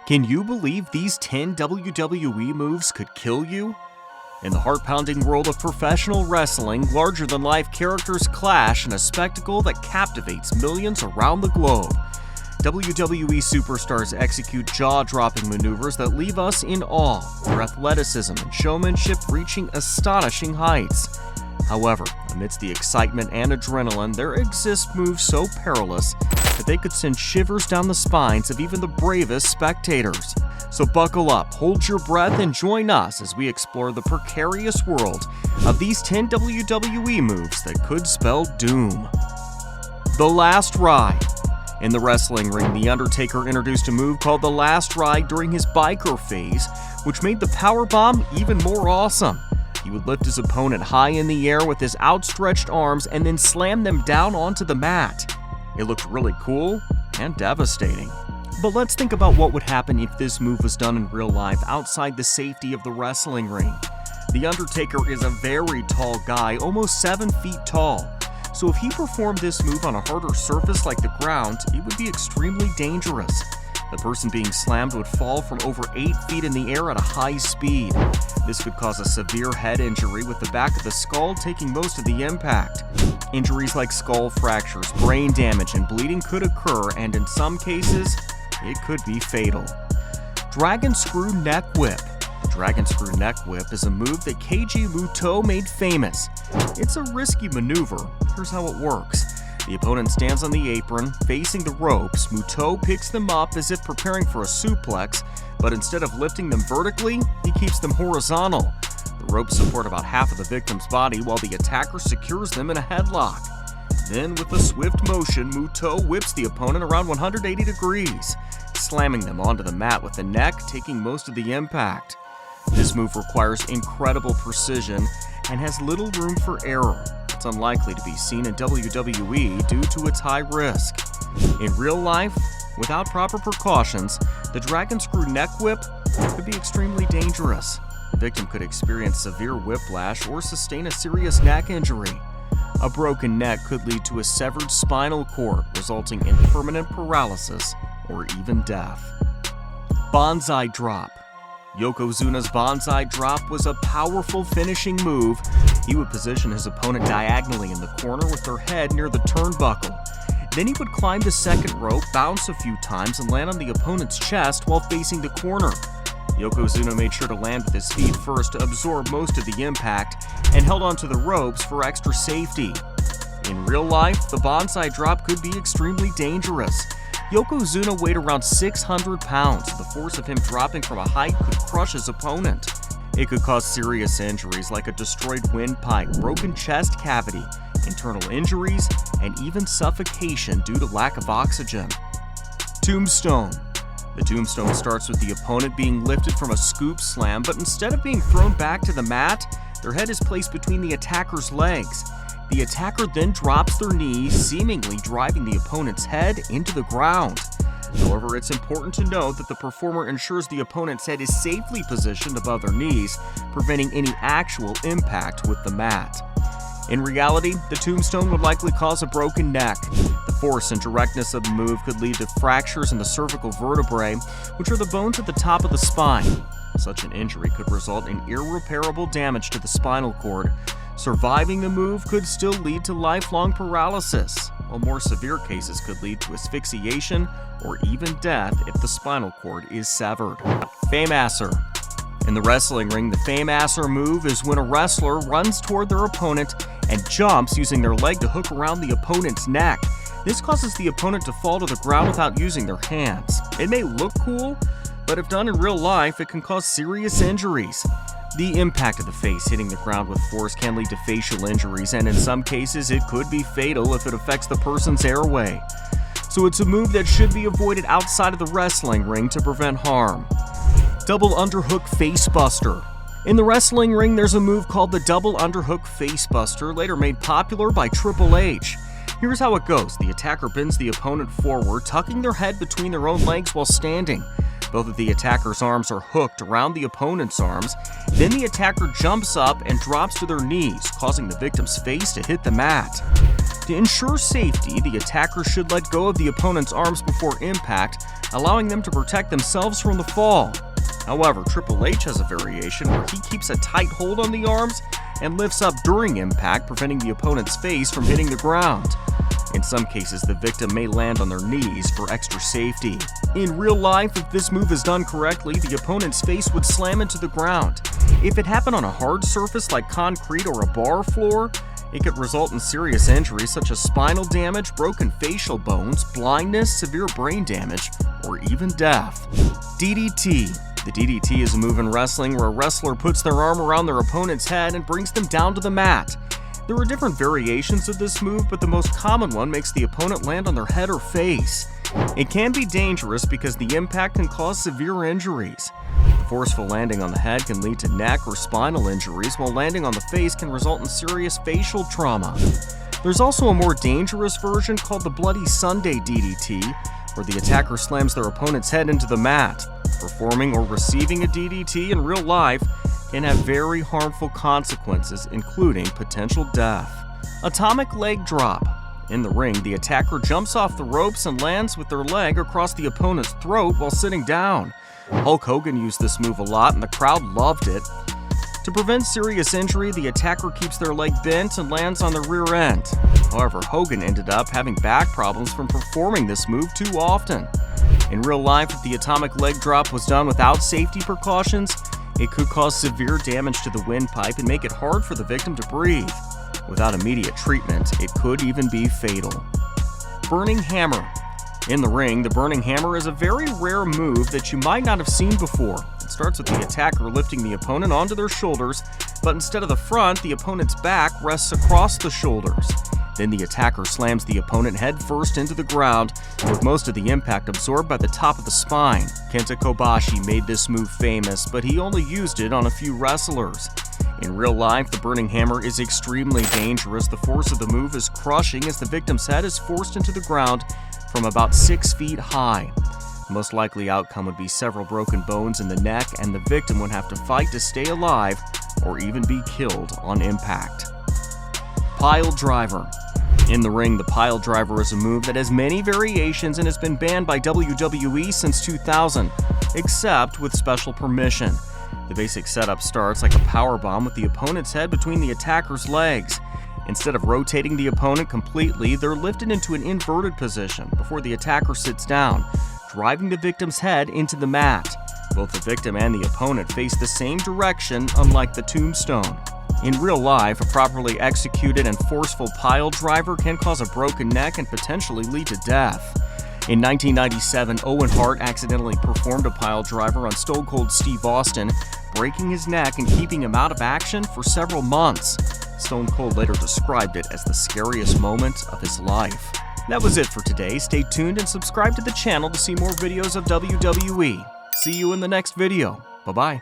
Can you believe these 10 WWE moves could kill you? In the heart-pounding world of professional wrestling, larger-than-life characters clash in a spectacle that captivates millions around the globe. WWE superstars execute jaw-dropping maneuvers that leave us in awe, their athleticism and showmanship reaching astonishing heights. However, amidst the excitement and adrenaline, there exist moves so perilous that they could send shivers down the spines of even the bravest spectators. So buckle up, hold your breath, and join us as we explore the precarious world of these 10 WWE moves that could spell doom. The Last Ride. In the wrestling ring, The Undertaker introduced a move called the Last Ride during his biker phase, which made the powerbomb even more awesome. He would lift his opponent high in the air with his outstretched arms and then slam them down onto the mat. It looked really cool and devastating. But let's think about what would happen if this move was done in real life outside the safety of the wrestling ring. The Undertaker is a very tall guy, almost 7 feet tall. So if he performed this move on a harder surface like the ground, it would be extremely dangerous. The person being slammed would fall from over 8 feet in the air at a high speed. This could cause a severe head injury, with the back of the skull taking most of the impact. Injuries like skull fractures, brain damage, and bleeding could occur, and in some cases, it could be fatal. Dragon Screw Neck Whip. The Dragon Screw Neck Whip is a move that Keiji Muto made famous. It's a risky maneuver. Here's how it works. The opponent stands on the apron, facing the ropes. Muto picks them up as if preparing for a suplex, but instead of lifting them vertically, he keeps them horizontal. The ropes support about half of the victim's body while the attacker secures them in a headlock. Then, with a swift motion, Muto whips the opponent around 180 degrees, slamming them onto the mat with the neck taking most of the impact. This move requires incredible precision and has little room for error. It's unlikely to be seen in WWE due to its high risk. In real life, without proper precautions, the Dragon Screw Neck Whip could be extremely dangerous. The victim could experience severe whiplash or sustain a serious neck injury. A broken neck could lead to a severed spinal cord, resulting in permanent paralysis or even death. Banzai Drop. Yokozuna's Banzai Drop was a powerful finishing move. He would position his opponent diagonally in the corner with their head near the turnbuckle. Then he would climb the second rope, bounce a few times, and land on the opponent's chest while facing the corner. Yokozuna made sure to land with his feet first to absorb most of the impact and held onto the ropes for extra safety. In real life, the Banzai Drop could be extremely dangerous. Yokozuna weighed around 600 pounds. The force of him dropping from a height could crush his opponent. It could cause serious injuries like a destroyed windpipe, broken chest cavity, internal injuries, and even suffocation due to lack of oxygen. Tombstone. The tombstone starts with the opponent being lifted from a scoop slam, but instead of being thrown back to the mat, their head is placed between the attacker's legs. The attacker then drops their knees, seemingly driving the opponent's head into the ground. However, it's important to note that the performer ensures the opponent's head is safely positioned above their knees, preventing any actual impact with the mat. In reality, the tombstone would likely cause a broken neck. The force and directness of the move could lead to fractures in the cervical vertebrae, which are the bones at the top of the spine. Such an injury could result in irreparable damage to the spinal cord. Surviving the move could still lead to lifelong paralysis, while more severe cases could lead to asphyxiation or even death if the spinal cord is severed. Fameasser. In the wrestling ring, the Fameasser move is when a wrestler runs toward their opponent and jumps using their leg to hook around the opponent's neck. This causes the opponent to fall to the ground without using their hands. It may look cool, but if done in real life, it can cause serious injuries. The impact of the face hitting the ground with force can lead to facial injuries, and in some cases, it could be fatal if it affects the person's airway. So it's a move that should be avoided outside of the wrestling ring to prevent harm. Double Underhook Facebuster. In the wrestling ring, there's a move called the Double Underhook Facebuster, later made popular by Triple H. Here's how it goes. The attacker bends the opponent forward, tucking their head between their own legs while standing. Both of the attacker's arms are hooked around the opponent's arms. Then the attacker jumps up and drops to their knees, causing the victim's face to hit the mat. To ensure safety, the attacker should let go of the opponent's arms before impact, allowing them to protect themselves from the fall. However, Triple H has a variation where he keeps a tight hold on the arms and lifts up during impact, preventing the opponent's face from hitting the ground. In some cases, the victim may land on their knees for extra safety. In real life, if this move is done correctly, the opponent's face would slam into the ground. If it happened on a hard surface like concrete or a bar floor, it could result in serious injuries such as spinal damage, broken facial bones, blindness, severe brain damage, or even death. DDT. The DDT is a move in wrestling where a wrestler puts their arm around their opponent's head and brings them down to the mat. There are different variations of this move, but the most common one makes the opponent land on their head or face. It can be dangerous because the impact can cause severe injuries. Forceful landing on the head can lead to neck or spinal injuries, while landing on the face can result in serious facial trauma. There's also a more dangerous version called the Bloody Sunday DDT, where the attacker slams their opponent's head into the mat. Performing or receiving a DDT in real life can have very harmful consequences, including potential death. Atomic leg drop. In the ring, the attacker jumps off the ropes and lands with their leg across the opponent's throat while sitting down. Hulk Hogan used this move a lot and the crowd loved it. To prevent serious injury, the attacker keeps their leg bent and lands on the rear end. However, Hogan ended up having back problems from performing this move too often. In real life, if the atomic leg drop was done without safety precautions, it could cause severe damage to the windpipe and make it hard for the victim to breathe. Without immediate treatment, it could even be fatal. Burning hammer. In the ring, the burning hammer is a very rare move that you might not have seen before. It starts with the attacker lifting the opponent onto their shoulders, but instead of the front, the opponent's back rests across the shoulders. Then the attacker slams the opponent head first into the ground, with most of the impact absorbed by the top of the spine. Kenta Kobashi made this move famous, but he only used it on a few wrestlers. In real life, the burning hammer is extremely dangerous. The force of the move is crushing as the victim's head is forced into the ground from about 6 feet high. The most likely outcome would be several broken bones in the neck, and the victim would have to fight to stay alive or even be killed on impact. Pile driver. In the ring, the pile driver is a move that has many variations and has been banned by WWE since 2000, except with special permission. The basic setup starts like a powerbomb with the opponent's head between the attacker's legs. Instead of rotating the opponent completely, they're lifted into an inverted position before the attacker sits down, driving the victim's head into the mat. Both the victim and the opponent face the same direction, unlike the tombstone. In real life, a properly executed and forceful pile driver can cause a broken neck and potentially lead to death. In 1997, Owen Hart accidentally performed a pile driver on Stone Cold Steve Austin, breaking his neck and keeping him out of action for several months. Stone Cold later described it as the scariest moment of his life. That was it for today. Stay tuned and subscribe to the channel to see more videos of WWE. See you in the next video. Bye-bye.